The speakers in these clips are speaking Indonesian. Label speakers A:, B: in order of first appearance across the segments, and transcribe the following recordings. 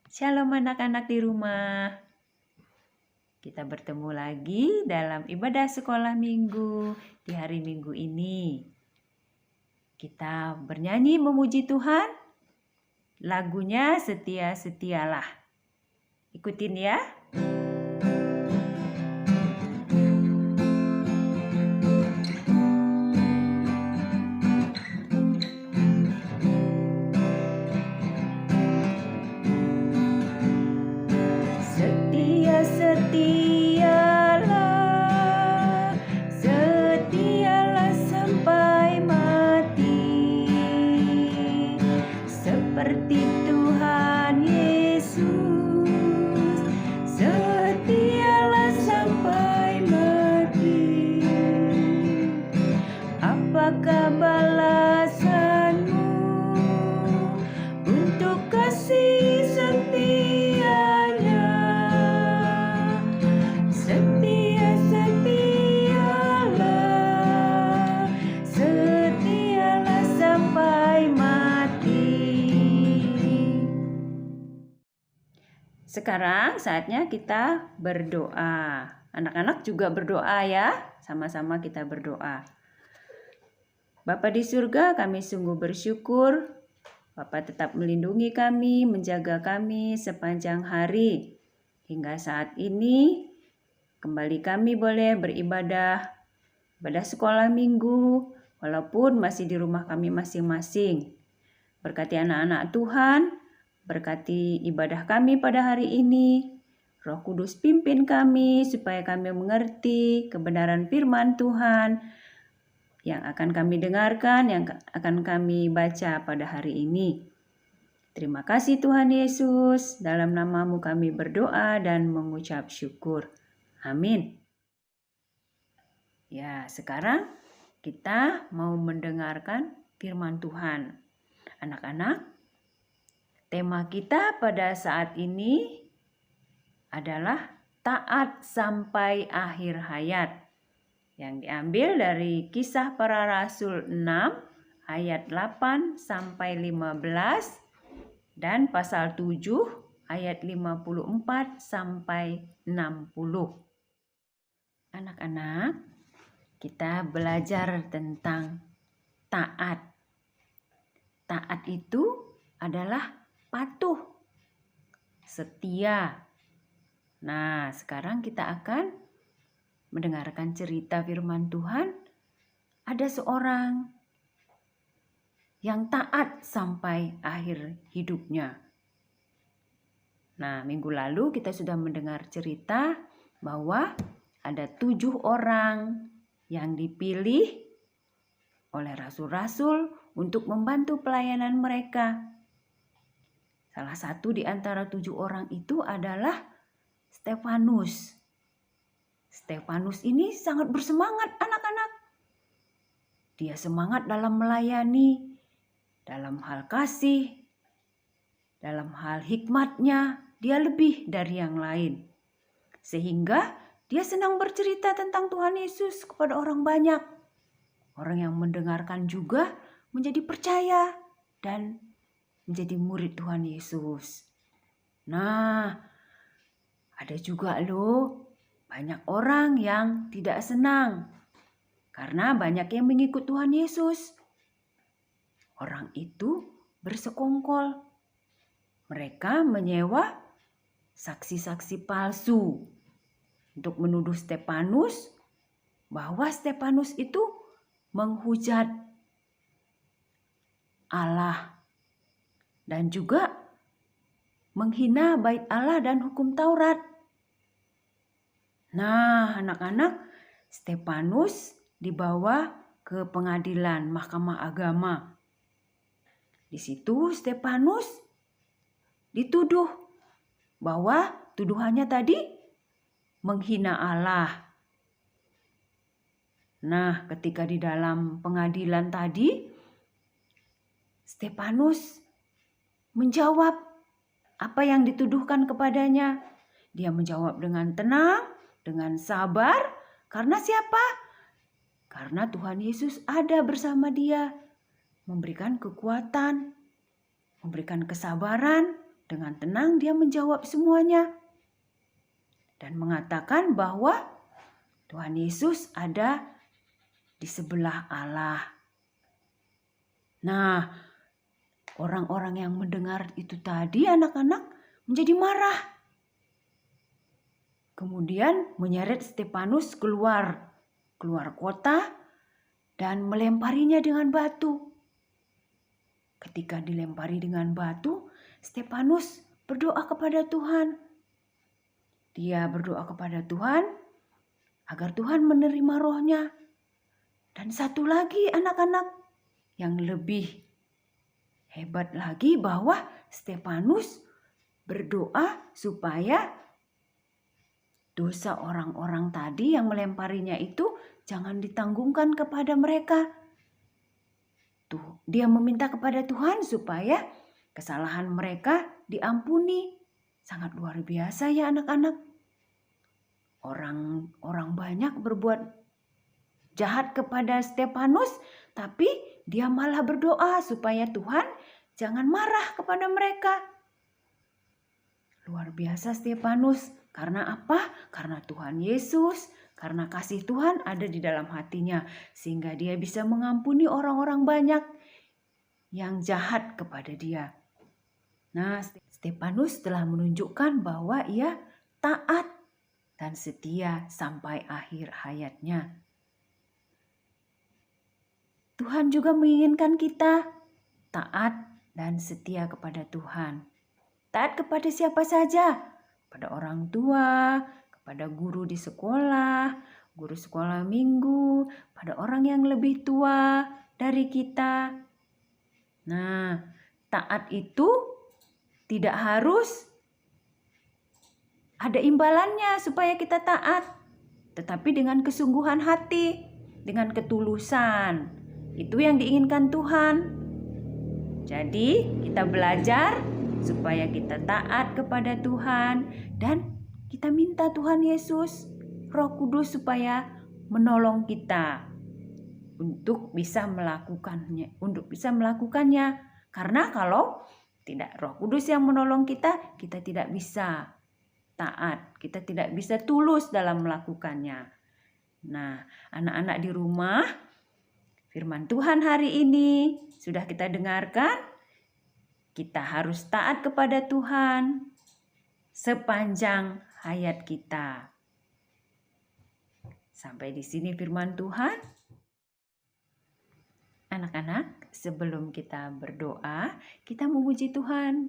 A: Shalom anak-anak di rumah. Kita bertemu lagi dalam ibadah sekolah minggu di hari Minggu ini. Kita bernyanyi memuji Tuhan. Lagunya Setia-setialah. Ikutin ya. Setia-setialah, setialah sampai mati, seperti Tuhan Yesus, setialah sampai mati. Apakah balasanmu untuk kasih setianya? Setia-setialah, setialah sampai mati. Sekarang saatnya kita berdoa. Anak-anak juga berdoa ya. Sama-sama kita berdoa. Bapa di surga, kami sungguh bersyukur Bapa tetap melindungi kami, menjaga kami sepanjang hari. Hingga saat ini, kembali kami boleh beribadah sekolah minggu, walaupun masih di rumah kami masing-masing. Berkati anak-anak Tuhan, berkati ibadah kami pada hari ini. Roh Kudus pimpin kami supaya kami mengerti kebenaran firman Tuhan yang akan kami dengarkan, yang akan kami baca pada hari ini. Terima kasih Tuhan Yesus, dalam nama-Mu kami berdoa dan mengucap syukur. Amin. Ya, sekarang kita mau mendengarkan firman Tuhan. Anak-anak, tema kita pada saat ini adalah taat sampai akhir hayat, yang diambil dari Kisah Para Rasul 6 ayat 8 sampai 15 dan pasal 7 ayat 54 sampai 60. Anak-anak, kita belajar tentang taat. Taat itu adalah patuh, setia. Nah, sekarang kita akan mendengarkan cerita firman Tuhan. Ada seorang yang taat sampai akhir hidupnya. Nah, minggu lalu kita sudah mendengar cerita bahwa ada 7 orang yang dipilih oleh rasul-rasul untuk membantu pelayanan mereka. Salah satu di antara 7 orang itu adalah Stefanus. Stefanus ini sangat bersemangat anak-anak. Dia semangat dalam melayani, dalam hal kasih, dalam hal hikmatnya, dia lebih dari yang lain. Sehingga dia senang bercerita tentang Tuhan Yesus kepada orang banyak. Orang yang mendengarkan juga menjadi percaya dan menjadi murid Tuhan Yesus. Nah, ada juga loh banyak orang yang tidak senang karena banyak yang mengikut Tuhan Yesus. Orang itu bersekongkol. Mereka menyewa saksi-saksi palsu untuk menuduh Stefanus bahwa Stefanus itu menghujat Allah dan juga menghina bait Allah dan hukum Taurat. Nah, anak-anak, Stefanus dibawa ke pengadilan Mahkamah Agama. Di situ Stefanus dituduh bahwa tuduhannya tadi menghina Allah. Nah, ketika di dalam pengadilan tadi, Stefanus menjawab apa yang dituduhkan kepadanya. Dia menjawab dengan tenang, dengan sabar. Karena siapa? Karena Tuhan Yesus ada bersama dia, memberikan kekuatan, memberikan kesabaran, Dengan tenang dia menjawab semuanya dan mengatakan bahwa Tuhan Yesus ada di sebelah Allah. Nah, orang-orang yang mendengar itu tadi, anak-anak, menjadi marah. Kemudian menyeret Stefanus keluar kota dan melemparinya dengan batu. Ketika dilempari dengan batu, Stefanus berdoa kepada Tuhan. Dia berdoa kepada Tuhan agar Tuhan menerima rohnya. Dan satu lagi anak-anak yang lebih hebat lagi bahwa Stefanus berdoa supaya dosa orang-orang tadi yang melemparinya itu jangan ditanggungkan kepada mereka. Tuh, dia meminta kepada Tuhan supaya kesalahan mereka diampuni. Sangat luar biasa ya anak-anak. Orang banyak berbuat jahat kepada Stefanus, tapi dia malah berdoa supaya Tuhan jangan marah kepada mereka. Luar biasa Stefanus. Karena apa? Karena Tuhan Yesus, karena kasih Tuhan ada di dalam hatinya. Sehingga dia bisa mengampuni orang-orang banyak yang jahat kepada dia. Nah, Stefanus telah menunjukkan bahwa ia taat dan setia sampai akhir hayatnya. Tuhan juga menginginkan kita taat dan setia kepada Tuhan. Taat kepada siapa saja? Pada orang tua, kepada guru di sekolah, guru sekolah minggu, pada orang yang lebih tua dari kita. Nah, taat itu tidak harus ada imbalannya supaya kita taat, tetapi dengan kesungguhan hati, dengan ketulusan. Itu yang diinginkan Tuhan. Jadi, kita belajar supaya kita taat kepada Tuhan dan kita minta Tuhan Yesus, Roh Kudus supaya menolong kita untuk bisa melakukannya. Karena kalau tidak Roh Kudus yang menolong kita, kita tidak bisa taat, kita tidak bisa tulus dalam melakukannya. Nah, anak-anak di rumah, firman Tuhan hari ini sudah kita dengarkan. Kita harus taat kepada Tuhan sepanjang hayat kita. Sampai di sini firman Tuhan. Anak-anak, sebelum kita berdoa, kita memuji Tuhan.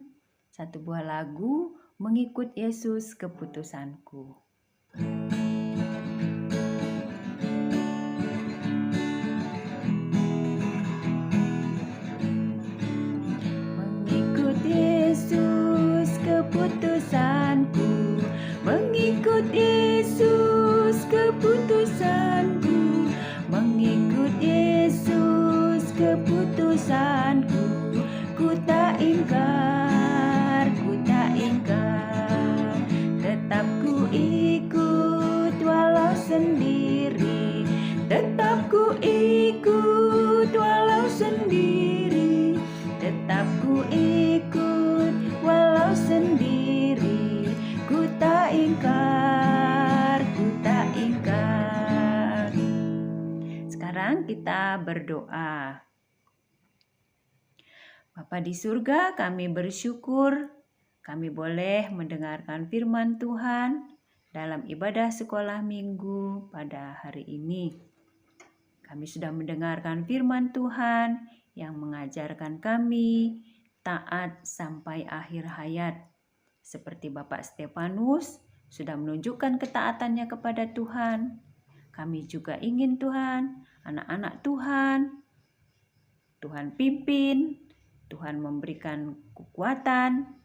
A: Satu buah lagu, Mengikut Yesus Keputusanku. Yesus keputusanku, mengikut Yesus keputusanku, mengikut Yesus keputusanku, ku tak ingkar, tetap ku ikut walau sendiri, tetap ku ikut walau sendiri, tetap ku ikut walau sendiri, ku tak ingkar. Sekarang kita berdoa. Bapa di surga, kami bersyukur kami boleh mendengarkan firman Tuhan dalam ibadah sekolah minggu pada hari ini. Kami sudah mendengarkan firman Tuhan yang mengajarkan kami taat sampai akhir hayat. Seperti Bapak Stefanus sudah menunjukkan ketaatannya kepada Tuhan. Kami juga ingin Tuhan, anak-anak Tuhan pimpin, Tuhan memberikan kekuatan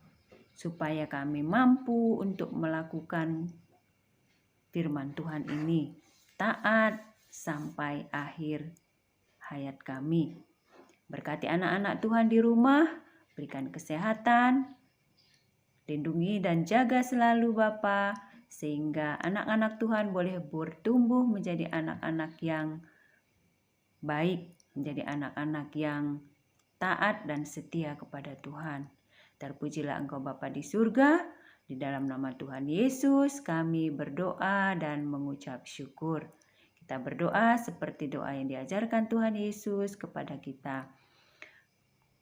A: supaya kami mampu untuk melakukan firman Tuhan ini. Taat sampai akhir hayat kami. Berkati anak-anak Tuhan di rumah, berikan kesehatan, lindungi dan jaga selalu Bapa, sehingga anak-anak Tuhan boleh bertumbuh menjadi anak-anak yang baik, menjadi anak-anak yang taat dan setia kepada Tuhan. Terpujilah Engkau Bapa di surga. Di dalam nama Tuhan Yesus kami berdoa dan mengucap syukur. Kita berdoa seperti doa yang diajarkan Tuhan Yesus kepada kita.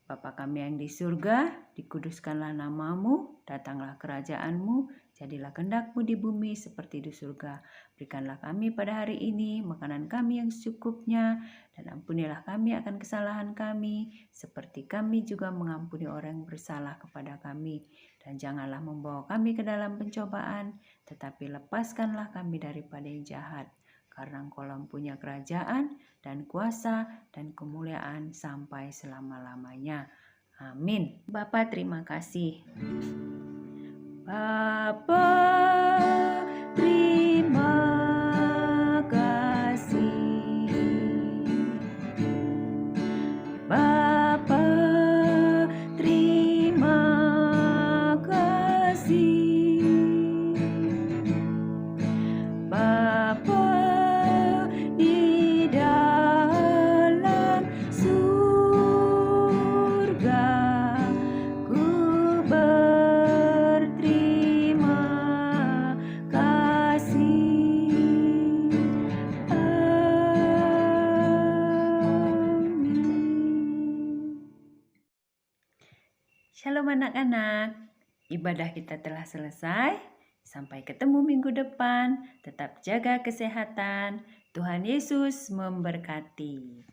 A: Bapa kami yang di surga, dikuduskanlah namamu, datanglah kerajaanmu, jadilah kehendak-Mu di bumi seperti di surga. Berikanlah kami pada hari ini makanan kami yang secukupnya, dan ampunilah kami akan kesalahan kami, seperti kami juga mengampuni orang yang bersalah kepada kami. Dan janganlah membawa kami ke dalam pencobaan, tetapi lepaskanlah kami daripada yang jahat. Karena Engkau-lah punya kerajaan dan kuasa dan kemuliaan sampai selama-lamanya. Amin. Bapa, terima kasih. Bapa, terima kasih. Bapa, terima kasih. Bapa di dalam surga, ku berterima kasih. Amin. Shalom anak-anak, ibadah kita telah selesai. Sampai ketemu minggu depan. Tetap jaga kesehatan. Tuhan Yesus memberkati.